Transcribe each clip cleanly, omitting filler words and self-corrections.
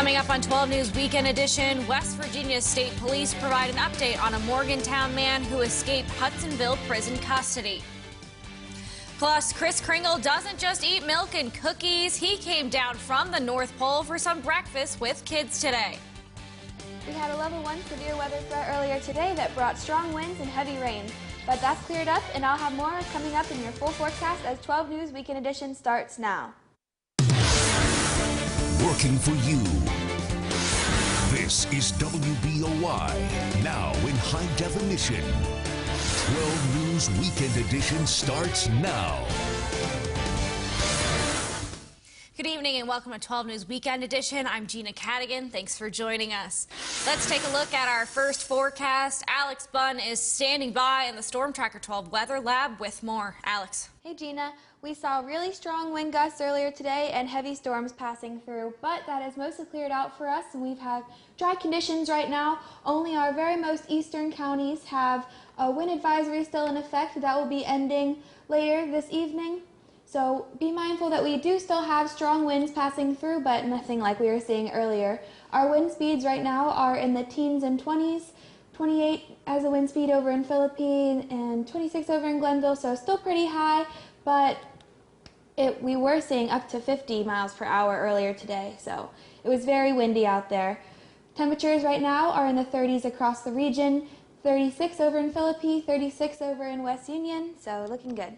Coming up on 12 News Weekend Edition, West Virginia State Police provide an update on a Morgantown man who escaped Hudsonville prison custody. Plus, Kris Kringle doesn't just eat milk and cookies. He came down from the North Pole for some breakfast with kids today. We had a level 1 severe weather threat earlier today that brought strong winds and heavy rain. But that's cleared up, and I'll have more coming up in your full forecast as 12 News Weekend Edition starts now. Working for you. This is WBOI, now in high definition. 12 News Weekend Edition starts now. Good evening and welcome to 12 News Weekend Edition. I'm Jeena Cadigan. Thanks for joining us. Let's take a look at our first forecast. Alex Bunn is standing by in the Storm Tracker 12 Weather Lab with more. Alex. Hey Jeena, we saw really strong wind gusts earlier today and heavy storms passing through, but that has mostly cleared out for us and we've had dry conditions right now. Only our very most eastern counties have a wind advisory still in effect that will be ending later this evening. So be mindful that we do still have strong winds passing through, but nothing like we were seeing earlier. Our wind speeds right now are in the teens and 20s, 28 as a wind speed over in Philippine and 26 over in Glenville, so still pretty high, but we were seeing up to 50 miles per hour earlier today, so it was very windy out there. Temperatures right now are in the 30s across the region, 36 over in Philippine, 36 over in West Union, so looking good.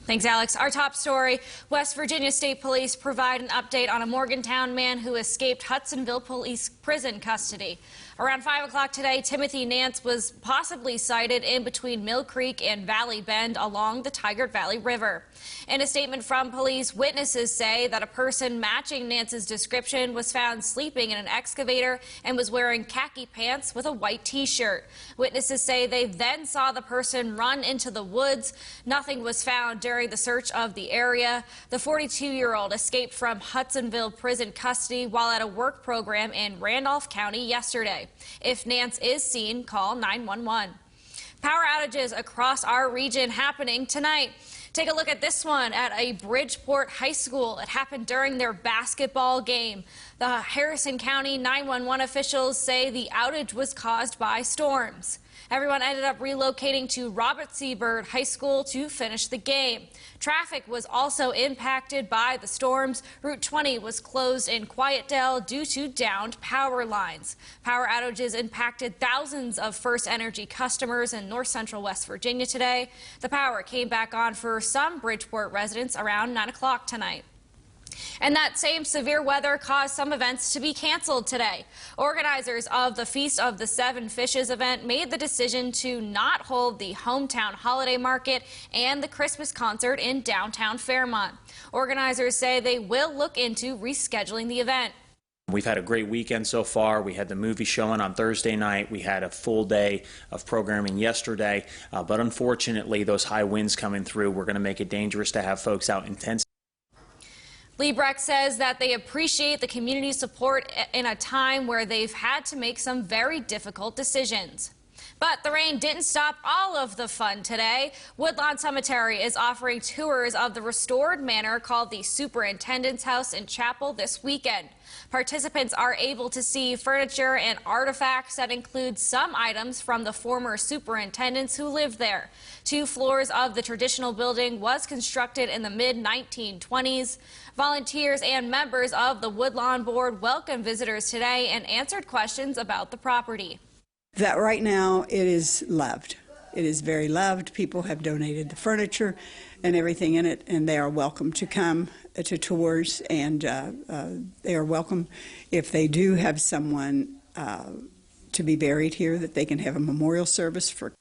Thanks, Alex. Our top story, West Virginia State Police provide an update on a Morgantown man who escaped Hudsonville police prison custody. Around 5 o'clock today, Timothy Nance was possibly sighted in between Mill Creek and Valley Bend along the Tigard Valley River. In a statement from police, witnesses say that a person matching Nance's description was found sleeping in an excavator and was wearing khaki pants with a white T-shirt. Witnesses say they then saw the person run into the woods. Nothing was found during the search of the area. The 42-year-old escaped from Hudsonville prison custody while at a work program in Randolph County yesterday. If Nance is seen, call 911. Power outages across our region happening tonight. Take a look at this one at a Bridgeport high school. It happened during their basketball game. The Harrison County 911 officials say the outage was caused by storms. Everyone ended up relocating to Robert C. Byrd High School to finish the game. Traffic was also impacted by the storms. Route 20 was closed in Quietdale due to downed power lines. Power outages impacted thousands of First Energy customers in north central West Virginia today. The power came back on for some Bridgeport residents around 9 o'clock tonight. And that same severe weather caused some events to be canceled today. Organizers of the Feast of the Seven Fishes event made the decision to not hold the hometown holiday market and the Christmas concert in downtown Fairmont. Organizers say they will look into rescheduling the event. We've had a great weekend so far. We had the movie showing on Thursday night. We had a full day of programming yesterday. But unfortunately, those high winds coming through, we're going to make it dangerous to have folks out in tents. Liebrecht says that they appreciate the community support in a time where they've had to make some very difficult decisions. But the rain didn't stop all of the fun today. Woodlawn Cemetery is offering tours of the restored manor called the Superintendent's House and Chapel this weekend. Participants are able to see furniture and artifacts that include some items from the former superintendents who lived there. 2 floors of the traditional building was constructed in the mid-1920s. Volunteers and members of the Woodlawn Board welcomed visitors today and answered questions about the property. That right now it is loved. It is very loved. People have donated the furniture and everything in it, and they are welcome to come to tours, and they are welcome if they do have someone to be buried here, that they can have a memorial service for.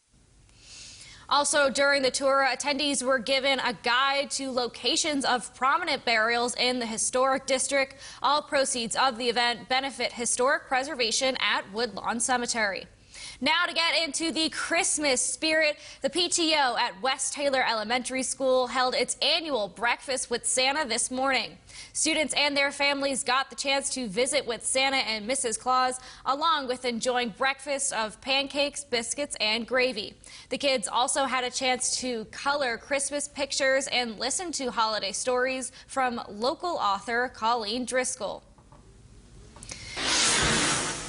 Also, during the tour, attendees were given a guide to locations of prominent burials in the historic district. All proceeds of the event benefit historic preservation at Woodlawn Cemetery. Now to get into the Christmas spirit, the PTO at West Taylor Elementary School held its annual Breakfast with Santa this morning. Students and their families got the chance to visit with Santa and Mrs. Claus, along with enjoying breakfast of pancakes, biscuits, and gravy. The kids also had a chance to color Christmas pictures and listen to holiday stories from local author Colleen Driscoll.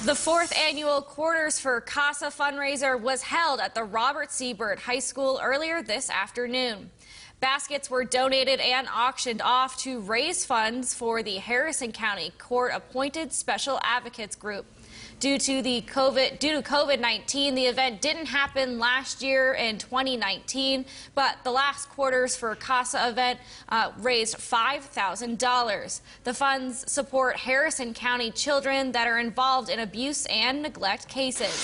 The fourth annual Quarters for Casa fundraiser was held at the Robert Seabird High School earlier this afternoon. Baskets were donated and auctioned off to raise funds for the Harrison County Court-appointed Special Advocates Group. Due to COVID-19, the event didn't happen last year in 2019, but the last Quarters for Casa event raised $5,000. The funds support Harrison County children that are involved in abuse and neglect cases.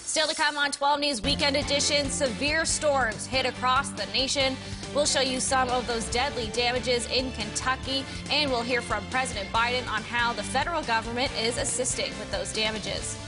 Still to come on 12 News Weekend Edition, severe storms hit across the nation. We'll show you some of those deadly damages in Kentucky, and we'll hear from President Biden on how the federal government is assisting with those damages.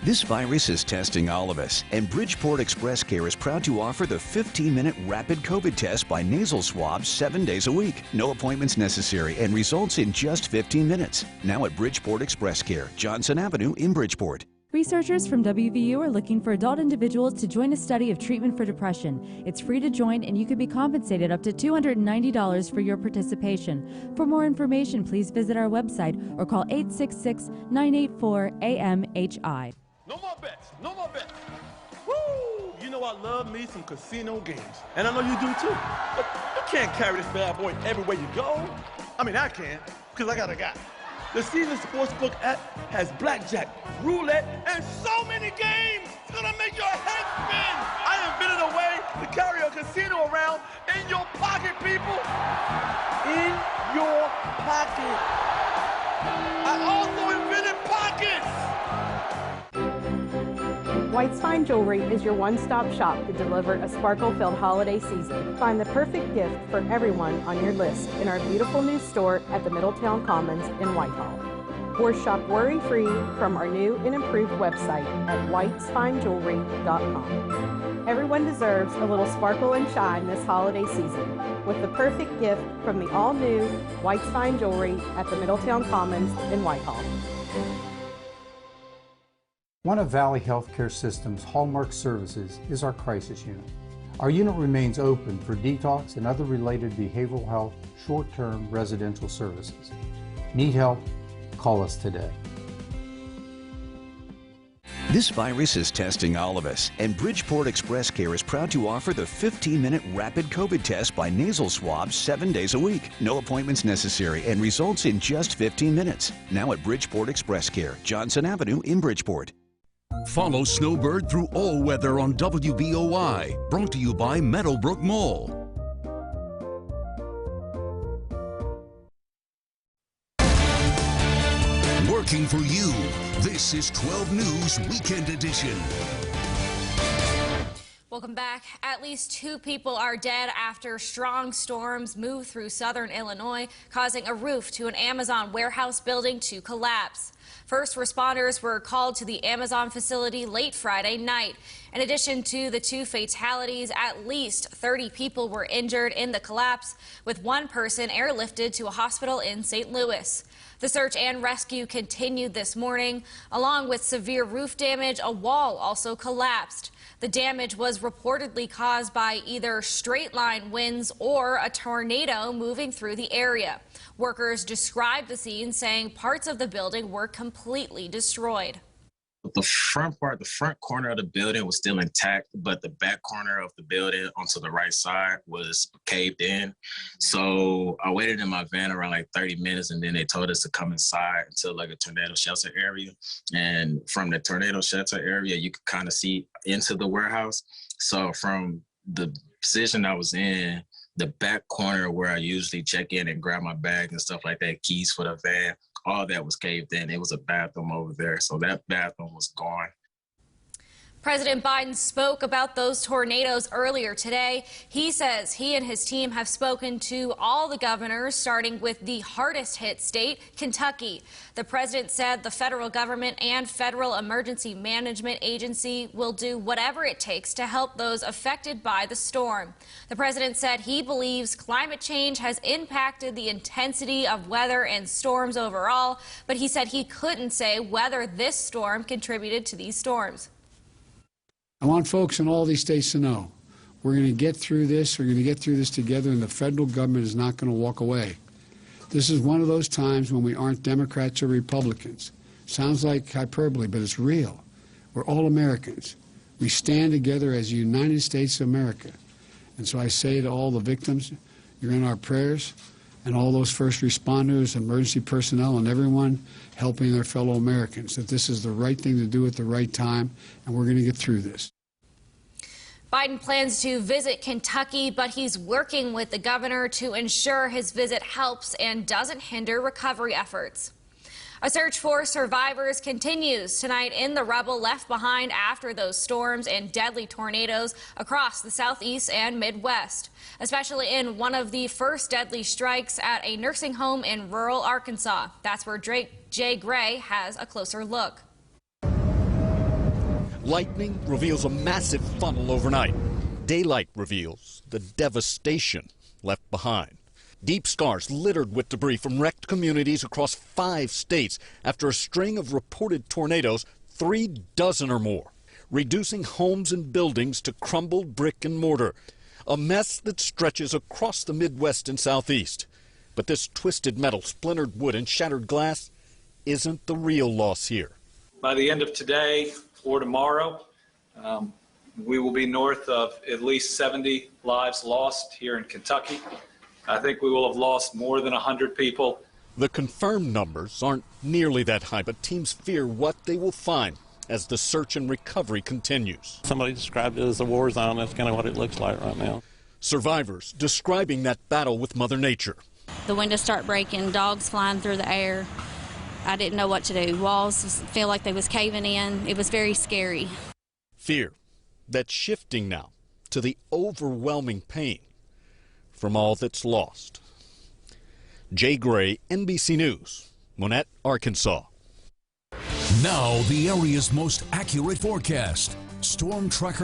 This virus is testing all of us, and Bridgeport Express Care is proud to offer the 15-minute rapid COVID test by nasal swab 7 days a week. No appointments necessary and results in just 15 minutes. Now at Bridgeport Express Care, Johnson Avenue in Bridgeport. Researchers from WVU are looking for adult individuals to join a study of treatment for depression. It's free to join, and you can be compensated up to $290 for your participation. For more information, please visit our website or call 866-984-AMHI. No more bets. No more bets. Woo! You know I love me some casino games. And I know you do too. But you can't carry this bad boy everywhere you go. I mean, I can, because I got a guy. The Caesars Sportsbook app has blackjack, roulette, and so many games. It's gonna make your head spin. I invented a way to carry a casino around in your pocket, people. In your pocket. I also invented pockets. White's Fine Jewelry is your one-stop shop to deliver a sparkle-filled holiday season. Find the perfect gift for everyone on your list in our beautiful new store at the Middletown Commons in Whitehall. Or shop worry-free from our new and improved website at whitesfinejewelry.com. Everyone deserves a little sparkle and shine this holiday season with the perfect gift from the all-new White's Fine Jewelry at the Middletown Commons in Whitehall. One of Valley Healthcare System's hallmark services is our crisis unit. Our unit remains open for detox and other related behavioral health short-term residential services. Need help? Call us today. This virus is testing all of us, and Bridgeport Express Care is proud to offer the 15-minute rapid COVID test by nasal swab 7 days a week. No appointments necessary and results in just 15 minutes. Now at Bridgeport Express Care, Johnson Avenue in Bridgeport. Follow Snowbird through all weather on WBOI. Brought to you by Meadowbrook Mall. Working for you. This is 12 News Weekend Edition. Welcome back. At least 2 people are dead after strong storms moved through southern Illinois, causing a roof to an Amazon warehouse building to collapse. First responders were called to the Amazon facility late Friday night. In addition to the 2 fatalities, at least 30 people were injured in the collapse, with 1 person airlifted to a hospital in St. Louis. The search and rescue continued this morning. Along with severe roof damage, a wall also collapsed. The damage was reportedly caused by either straight-line winds or a tornado moving through the area. Workers described the scene, saying parts of the building were completely destroyed. The front corner of the building was still intact, but the back corner of the building onto the right side was caved in. So I waited in my van around like 30 minutes, and then they told us to come inside into like a tornado shelter area. And from the tornado shelter area, you could kind of see into the warehouse. So from the position I was in, the back corner where I usually check in and grab my bag and stuff like that, keys for the van, all that was caved in. It was a bathroom over there, so that bathroom was gone. President Biden spoke about those tornadoes earlier today. He says he and his team have spoken to all the governors, starting with the hardest hit state, Kentucky. The president said the federal government and Federal Emergency Management Agency will do whatever it takes to help those affected by the storm. The president said he believes climate change has impacted the intensity of weather and storms overall, but he said he couldn't say whether this storm contributed to these storms. I want folks in all these states to know we're going to get through this. We're going to get through this together, and the federal government is not going to walk away. This is one of those times when we aren't Democrats or Republicans. Sounds like hyperbole, but it's real. We're all Americans. We stand together as the United States of America. And so I say to all the victims, you're in our prayers, and all those first responders, emergency personnel, and everyone helping their fellow Americans, that this is the right thing to do at the right time, and we're going to get through this. Biden plans to visit Kentucky, but he's working with the governor to ensure his visit helps and doesn't hinder recovery efforts. A search for survivors continues tonight in the rubble left behind after those storms and deadly tornadoes across the southeast and Midwest, especially in one of the first deadly strikes at a nursing home in rural Arkansas. That's where Jay Gray has a closer look. Lightning reveals a massive funnel overnight. Daylight reveals the devastation left behind. Deep scars littered with debris from wrecked communities across 5 states after a string of reported tornadoes, 36 or more, reducing homes and buildings to crumbled brick and mortar. A mess that stretches across the Midwest and Southeast. But this twisted metal, splintered wood, and shattered glass isn't the real loss here. By the end of today or tomorrow, we will be north of at least 70 lives lost here in Kentucky. I think we will have lost more than 100 people. The confirmed numbers aren't nearly that high, but teams fear what they will find as the search and recovery continues. Somebody described it as a war zone. That's kind of what it looks like right now. Survivors describing that battle with Mother Nature. The windows start breaking, dogs flying through the air. I didn't know what to do. Walls feel like they was caving in. It was very scary. Fear that's shifting now to the overwhelming pain from all that's lost. Jay Gray, NBC News, Monette, Arkansas. Now the area's most accurate forecast. Storm Tracker